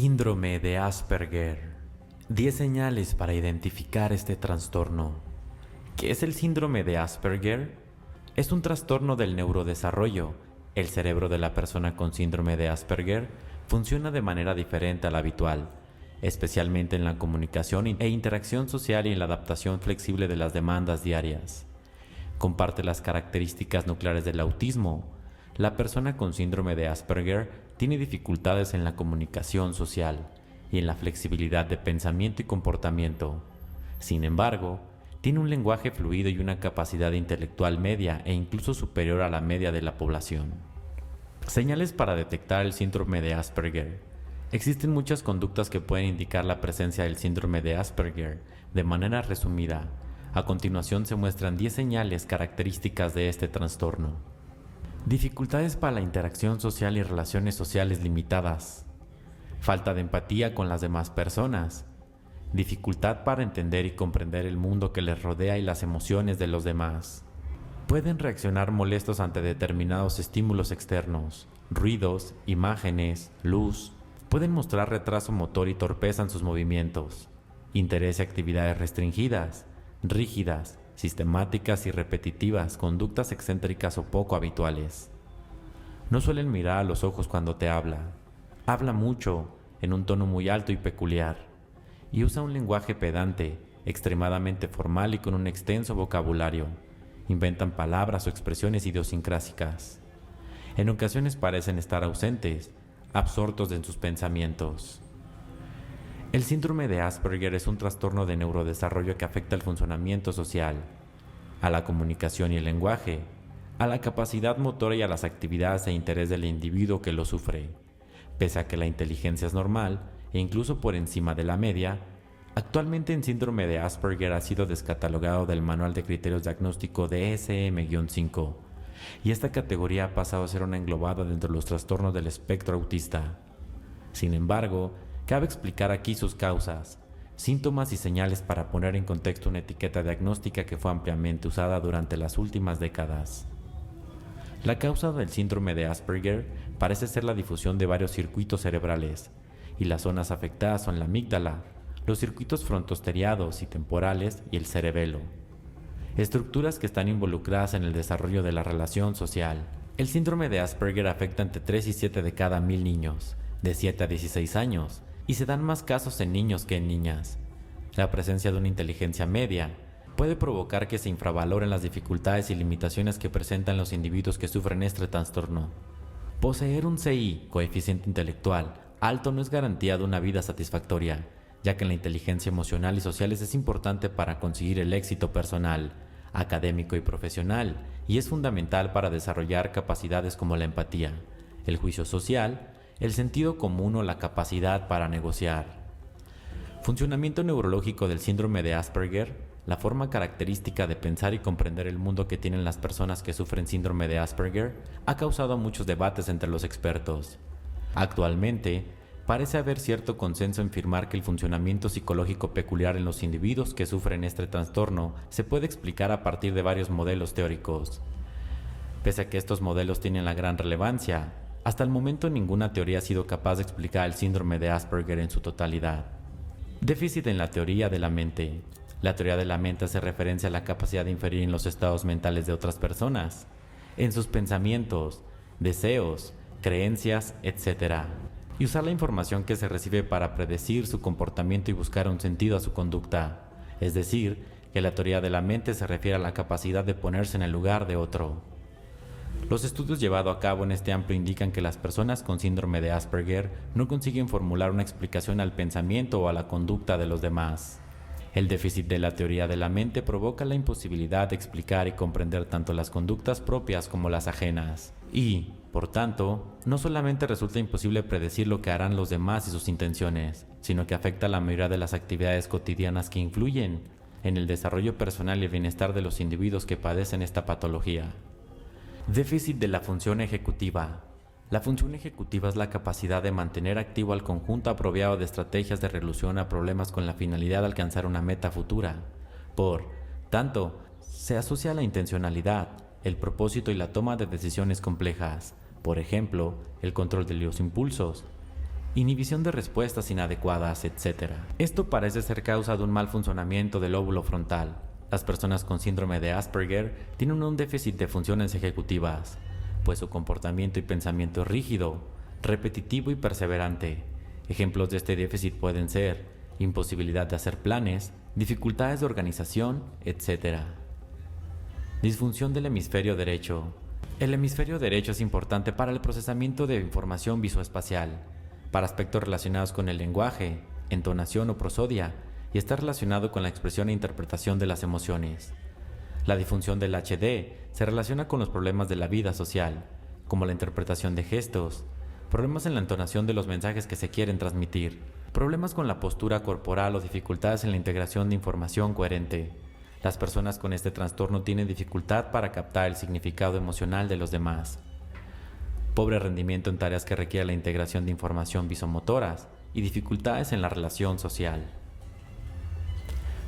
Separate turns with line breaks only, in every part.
Síndrome de Asperger. 10 señales para identificar este trastorno. ¿Qué es el síndrome de Asperger? Es un trastorno del neurodesarrollo. El cerebro de la persona con síndrome de Asperger funciona de manera diferente a la habitual, especialmente en la comunicación e interacción social y en la adaptación flexible de las demandas diarias. Comparte las características nucleares del autismo. La persona con síndrome de Asperger tiene dificultades en la comunicación social y en la flexibilidad de pensamiento y comportamiento. Sin embargo, tiene un lenguaje fluido y una capacidad intelectual media e incluso superior a la media de la población. Señales para detectar el síndrome de Asperger. Existen muchas conductas que pueden indicar la presencia del síndrome de Asperger. De manera resumida, a continuación se muestran 10 señales características de este trastorno. Dificultades para la interacción social y relaciones sociales limitadas. Falta de empatía con las demás personas. Dificultad para entender y comprender el mundo que les rodea y las emociones de los demás. Pueden reaccionar molestos ante determinados estímulos externos, ruidos, imágenes, luz. Pueden mostrar retraso motor y torpeza en sus movimientos. Interés y actividades restringidas, rígidas, sistemáticas y repetitivas, conductas excéntricas o poco habituales. No suelen mirar a los ojos cuando te habla. Habla mucho, en un tono muy alto y peculiar, y usa un lenguaje pedante, extremadamente formal y con un extenso vocabulario. Inventan palabras o expresiones idiosincrásicas. En ocasiones parecen estar ausentes, absortos en sus pensamientos. El síndrome de Asperger es un trastorno de neurodesarrollo que afecta al funcionamiento social, a la comunicación y el lenguaje, a la capacidad motora y a las actividades e interés del individuo que lo sufre. Pese a que la inteligencia es normal e incluso por encima de la media, actualmente el síndrome de Asperger ha sido descatalogado del Manual de Criterios Diagnóstico DSM-5 y esta categoría ha pasado a ser una englobada dentro de los trastornos del espectro autista. Sin embargo, cabe explicar aquí sus causas, síntomas y señales para poner en contexto una etiqueta diagnóstica que fue ampliamente usada durante las últimas décadas. La causa del síndrome de Asperger parece ser la difusión de varios circuitos cerebrales, y las zonas afectadas son la amígdala, los circuitos frontostriados y temporales y el cerebelo, estructuras que están involucradas en el desarrollo de la relación social. El síndrome de Asperger afecta entre 3 y 7 de cada 1000 niños, de 7 a 16 años, y se dan más casos en niños que en niñas. La presencia de una inteligencia media puede provocar que se infravaloren las dificultades y limitaciones que presentan los individuos que sufren este trastorno. Poseer un CI, coeficiente intelectual, alto no es garantía de una vida satisfactoria, ya que la inteligencia emocional y social es importante para conseguir el éxito personal, académico y profesional, y es fundamental para desarrollar capacidades como la empatía, el juicio social, el sentido común o la capacidad para negociar. Funcionamiento neurológico del síndrome de Asperger. La forma característica de pensar y comprender el mundo que tienen las personas que sufren síndrome de Asperger ha causado muchos debates entre los expertos. Actualmente, parece haber cierto consenso en afirmar que el funcionamiento psicológico peculiar en los individuos que sufren este trastorno se puede explicar a partir de varios modelos teóricos. Pese a que estos modelos tienen la gran relevancia, hasta el momento ninguna teoría ha sido capaz de explicar el síndrome de Asperger en su totalidad. Déficit en la teoría de la mente. La teoría de la mente hace referencia a la capacidad de inferir en los estados mentales de otras personas, en sus pensamientos, deseos, creencias, etc., y usar la información que se recibe para predecir su comportamiento y buscar un sentido a su conducta. Es decir, que la teoría de la mente se refiere a la capacidad de ponerse en el lugar de otro. Los estudios llevados a cabo en este amplio indican que las personas con síndrome de Asperger no consiguen formular una explicación al pensamiento o a la conducta de los demás. El déficit de la teoría de la mente provoca la imposibilidad de explicar y comprender tanto las conductas propias como las ajenas. Y, por tanto, no solamente resulta imposible predecir lo que harán los demás y sus intenciones, sino que afecta a la mayoría de las actividades cotidianas que influyen en el desarrollo personal y el bienestar de los individuos que padecen esta patología. Déficit de la función ejecutiva. La función ejecutiva es la capacidad de mantener activo al conjunto apropiado de estrategias de resolución a problemas con la finalidad de alcanzar una meta futura. Por tanto, se asocia a la intencionalidad, el propósito y la toma de decisiones complejas, por ejemplo, el control de los impulsos, inhibición de respuestas inadecuadas, etc. Esto parece ser causa de un mal funcionamiento del lóbulo frontal. Las personas con síndrome de Asperger tienen un déficit de funciones ejecutivas, pues su comportamiento y pensamiento es rígido, repetitivo y perseverante. Ejemplos de este déficit pueden ser imposibilidad de hacer planes, dificultades de organización, etc. Disfunción del hemisferio derecho. El hemisferio derecho es importante para el procesamiento de información visoespacial, para aspectos relacionados con el lenguaje, entonación o prosodia, y está relacionado con la expresión e interpretación de las emociones. La disfunción del HD se relaciona con los problemas de la vida social, como la interpretación de gestos, problemas en la entonación de los mensajes que se quieren transmitir, problemas con la postura corporal o dificultades en la integración de información coherente. Las personas con este trastorno tienen dificultad para captar el significado emocional de los demás. Pobre rendimiento en tareas que requieren la integración de información visomotoras y dificultades en la relación social.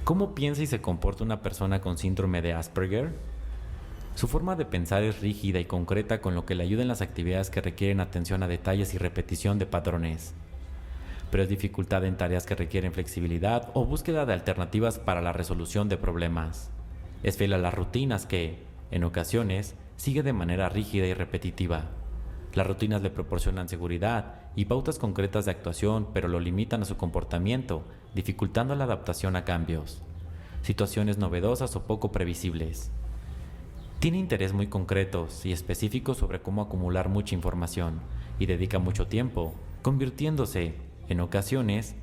¿Cómo piensa y se comporta una persona con síndrome de Asperger? Su forma de pensar es rígida y concreta, con lo que le ayuda en las actividades que requieren atención a detalles y repetición de patrones. Pero es dificultad en tareas que requieren flexibilidad o búsqueda de alternativas para la resolución de problemas. Es fiel a las rutinas que, en ocasiones, sigue de manera rígida y repetitiva. Las rutinas le proporcionan seguridad y pautas concretas de actuación, pero lo limitan a su comportamiento, dificultando la adaptación a cambios, situaciones novedosas o poco previsibles. Tiene interés muy concretos y específicos sobre cómo acumular mucha información y dedica mucho tiempo, convirtiéndose, en ocasiones,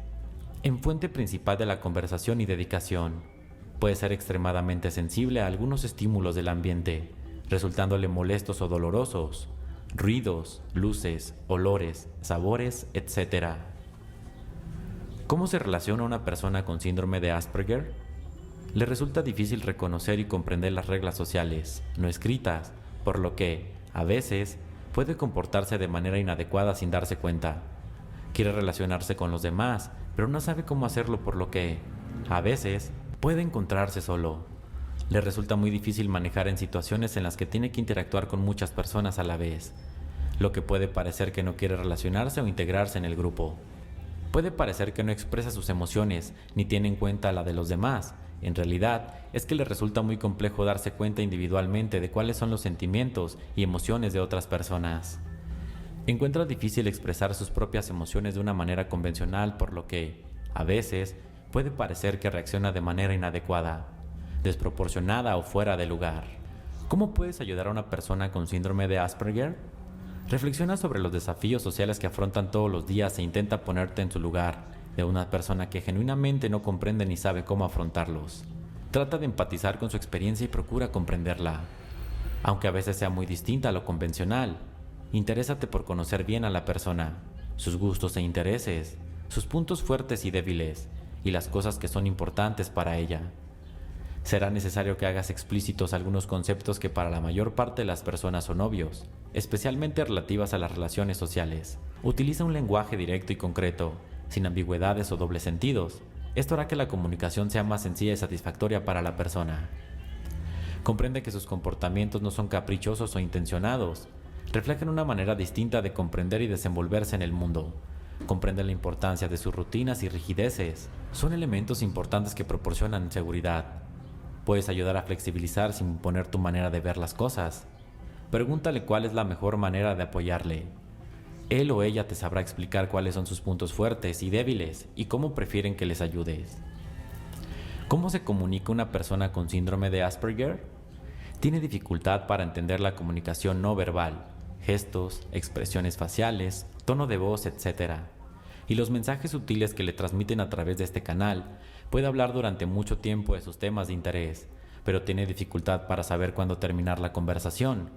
en fuente principal de la conversación y dedicación. Puede ser extremadamente sensible a algunos estímulos del ambiente, resultándole molestos o dolorosos, ruidos, luces, olores, sabores, etc. ¿Cómo se relaciona una persona con síndrome de Asperger? Le resulta difícil reconocer y comprender las reglas sociales, no escritas, por lo que, a veces, puede comportarse de manera inadecuada sin darse cuenta. Quiere relacionarse con los demás, pero no sabe cómo hacerlo, por lo que, a veces, puede encontrarse solo. Le resulta muy difícil manejar en situaciones en las que tiene que interactuar con muchas personas a la vez, lo que puede parecer que no quiere relacionarse o integrarse en el grupo. Puede parecer que no expresa sus emociones ni tiene en cuenta la de los demás. En realidad, es que le resulta muy complejo darse cuenta individualmente de cuáles son los sentimientos y emociones de otras personas. Encuentra difícil expresar sus propias emociones de una manera convencional, por lo que, a veces, puede parecer que reacciona de manera inadecuada, desproporcionada o fuera de lugar. ¿Cómo puedes ayudar a una persona con síndrome de Asperger? Reflexiona sobre los desafíos sociales que afrontan todos los días e intenta ponerte en su lugar, de una persona que genuinamente no comprende ni sabe cómo afrontarlos. Trata de empatizar con su experiencia y procura comprenderla. Aunque a veces sea muy distinta a lo convencional, interésate por conocer bien a la persona, sus gustos e intereses, sus puntos fuertes y débiles, y las cosas que son importantes para ella. Será necesario que hagas explícitos algunos conceptos que para la mayor parte de las personas son obvios, especialmente relativas a las relaciones sociales. Utiliza un lenguaje directo y concreto, sin ambigüedades o dobles sentidos. Esto hará que la comunicación sea más sencilla y satisfactoria para la persona. Comprende que sus comportamientos no son caprichosos o intencionados, reflejan una manera distinta de comprender y desenvolverse en el mundo. Comprende la importancia de sus rutinas y rigideces. Son elementos importantes que proporcionan seguridad. Puedes ayudar a flexibilizar sin imponer tu manera de ver las cosas. Pregúntale cuál es la mejor manera de apoyarle. Él o ella te sabrá explicar cuáles son sus puntos fuertes y débiles y cómo prefieren que les ayudes. ¿Cómo se comunica una persona con síndrome de Asperger? Tiene dificultad para entender la comunicación no verbal, gestos, expresiones faciales, tono de voz, etc. Y los mensajes sutiles que le transmiten a través de este canal. Puede hablar durante mucho tiempo de sus temas de interés, pero tiene dificultad para saber cuándo terminar la conversación.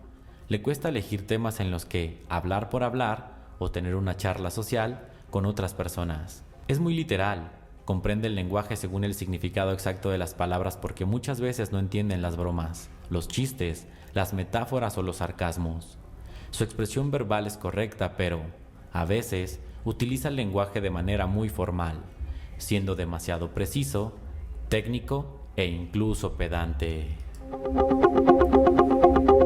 Le cuesta elegir temas en los que hablar por hablar o tener una charla social con otras personas. Es muy literal, comprende el lenguaje según el significado exacto de las palabras, porque muchas veces no entienden las bromas, los chistes, las metáforas o los sarcasmos. Su expresión verbal es correcta, pero, a veces, utiliza el lenguaje de manera muy formal, siendo demasiado preciso, técnico e incluso pedante.